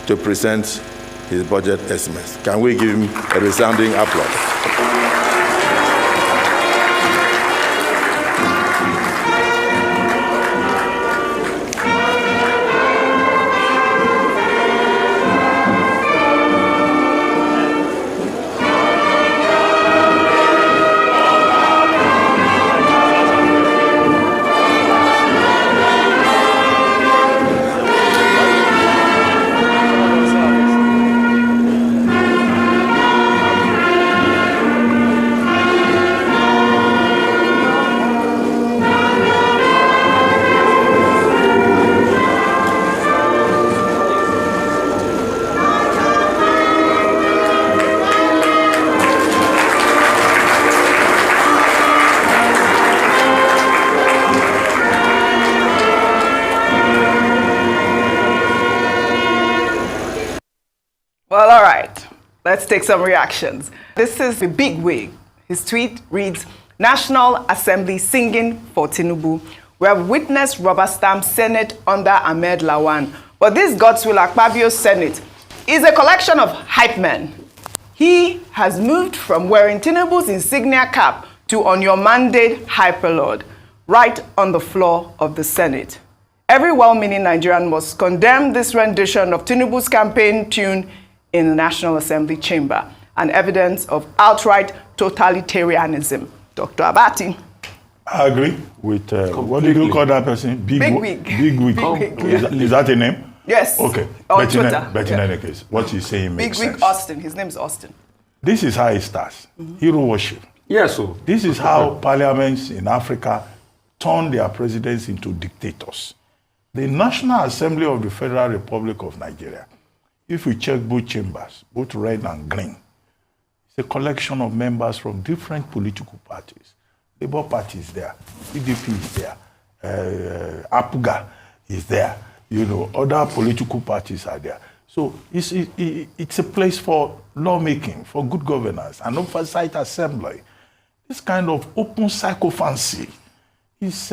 to present his budget estimates. Can we give him a resounding applause? Well, all right. Let's take some reactions. This is the big wig. His tweet reads, National Assembly singing for Tinubu. We have witnessed rubber stamp Senate under Ahmed Lawan. But this Godswill Akpabio Senate is a collection of hype men. He has moved from wearing Tinubu's insignia cap to on your mandate hyperlord, right on the floor of the Senate. Every well-meaning Nigerian must condemn this rendition of Tinubu's campaign tune in the National Assembly chamber, an evidence of outright totalitarianism. Dr. Abati. I agree with, what did you call that person? Big wig. Big wig. Is that a name? Yes. Okay. On But Twitter. in any case, what he's saying makes Big wig sense. Austin. His name is Austin. This is how it starts. Hero worship. Yes, sir. This is how parliaments in Africa turn their presidents into dictators. The National Assembly of the Federal Republic of Nigeria, if we check both chambers, both red and green, it's a collection of members from different political parties. Labour Party is there, PDP is there, APGA is there, other political parties are there. So it's a place for lawmaking, for good governance, an oversight assembly. This kind of open sycophancy is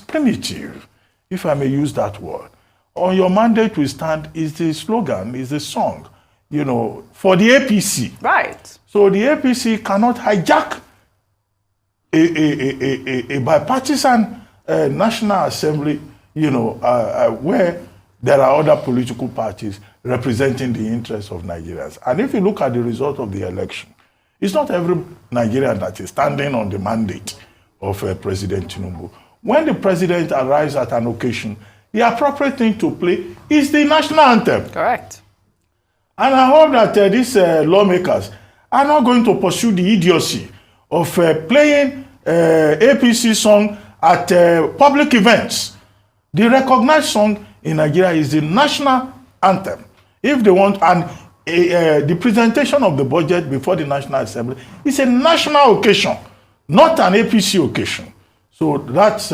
primitive, if I may use that word. On your mandate we stand is the slogan, is the song, for the APC. Right. So the APC cannot hijack a bipartisan National Assembly, where there are other political parties representing the interests of Nigerians. And if you look at the result of the election, it's not every Nigerian that is standing on the mandate of President Tinubu. When the president arrives at an occasion, the appropriate thing to play is the national anthem. Correct. And I hope that these lawmakers are not going to pursue the idiocy of playing APC song at public events. The recognized song in Nigeria is the national anthem. If they want, and the presentation of the budget before the National Assembly is a national occasion, not an APC occasion. So that's,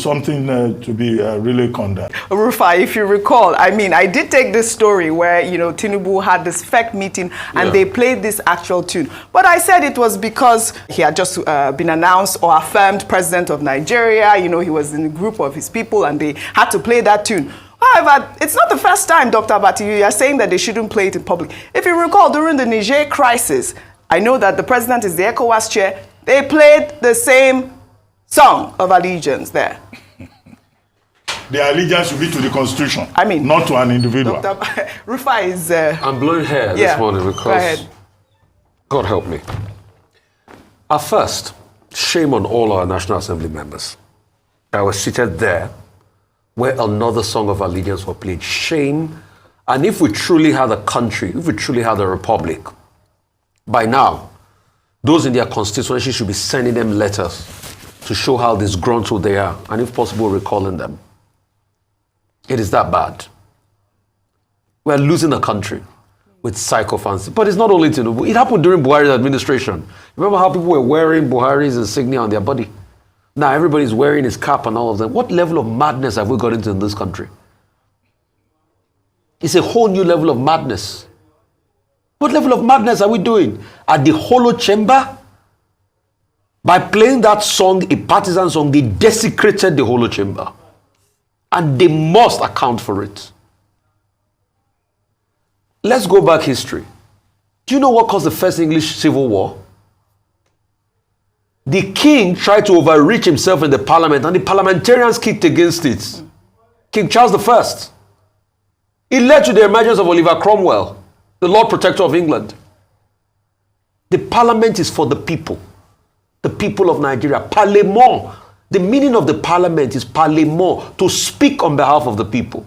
something to be really condemned. Rufai, if you recall, I did take this story where, Tinubu had this FEC meeting and they played this actual tune. But I said it was because he had just been announced or affirmed president of Nigeria. He was in a group of his people and they had to play that tune. However, it's not the first time, Dr. Abati, you are saying that they shouldn't play it in public. If you recall, during the Niger crisis, I know that the president is the ECOWAS chair. They played the same song of allegiance there. The allegiance should be to the Constitution, not to an individual. Dr. Rufai is... I'm blowing hair this morning because, God help me. At first, shame on all our National Assembly members that were seated there where another song of allegiance was played. Shame. And if we truly had a country, if we truly had a republic, by now, those in their constituency should be sending them letters to show how disgruntled they are, and if possible, recalling them. It is that bad. We're losing a country with sycophancy. But it's not only Tinubu. It happened during Buhari's administration. Remember how people were wearing Buhari's insignia on their body? Now everybody's wearing his cap and all of them. What level of madness have we got into in this country? It's a whole new level of madness. What level of madness are we doing? At the Holo Chamber? By playing that song, a partisan song, they desecrated the Holo Chamber. And they must account for it. let's go back history. Do you know what caused the first English Civil War? The king tried to overreach himself in the parliament, and the parliamentarians kicked against it. King Charles I. It led to the emergence of Oliver Cromwell, the Lord Protector of England. The parliament is for the people of Nigeria. Parlement. The meaning of the parliament is parlement, to speak on behalf of the people.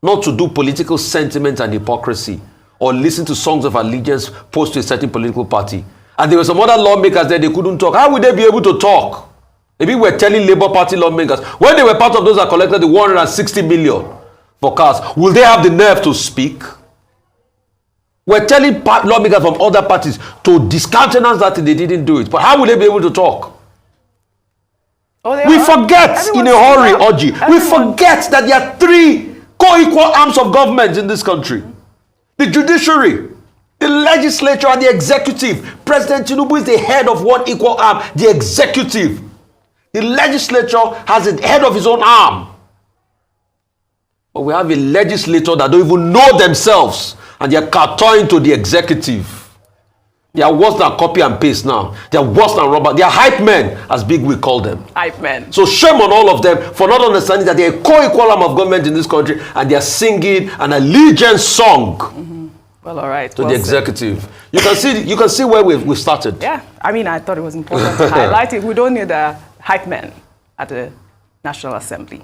Not to do political sentiment and hypocrisy, or listen to songs of allegiance posed to a certain political party. And there were some other lawmakers there, they couldn't talk. How would they be able to talk? Maybe we're telling Labour Party lawmakers, when they were part of those that collected the 160 million for cars, will they have the nerve to speak? We're telling lawmakers from other parties to discountenance that they didn't do it. But how will they be able to talk? We forget in a hurry, Oji. We forget that there are three co-equal arms of government in this country. The judiciary, the legislature, and the executive. President Tinubu is the head of one equal arm, the executive. The legislature has the head of his own arm. But we have a legislator that don't even know themselves, and they are kowtowing to the executive. They are worse than copy and paste now. They are worse than rubber. They are hype men, as Big Wig called them. Hype men. So shame on all of them for not understanding that they are a co-equal arm of government in this country, and they are singing an allegiance song. Well, all right. To the executive. You can see where we started. Yeah. I mean, I thought it was important to highlight it. We don't need a hype man at the National Assembly.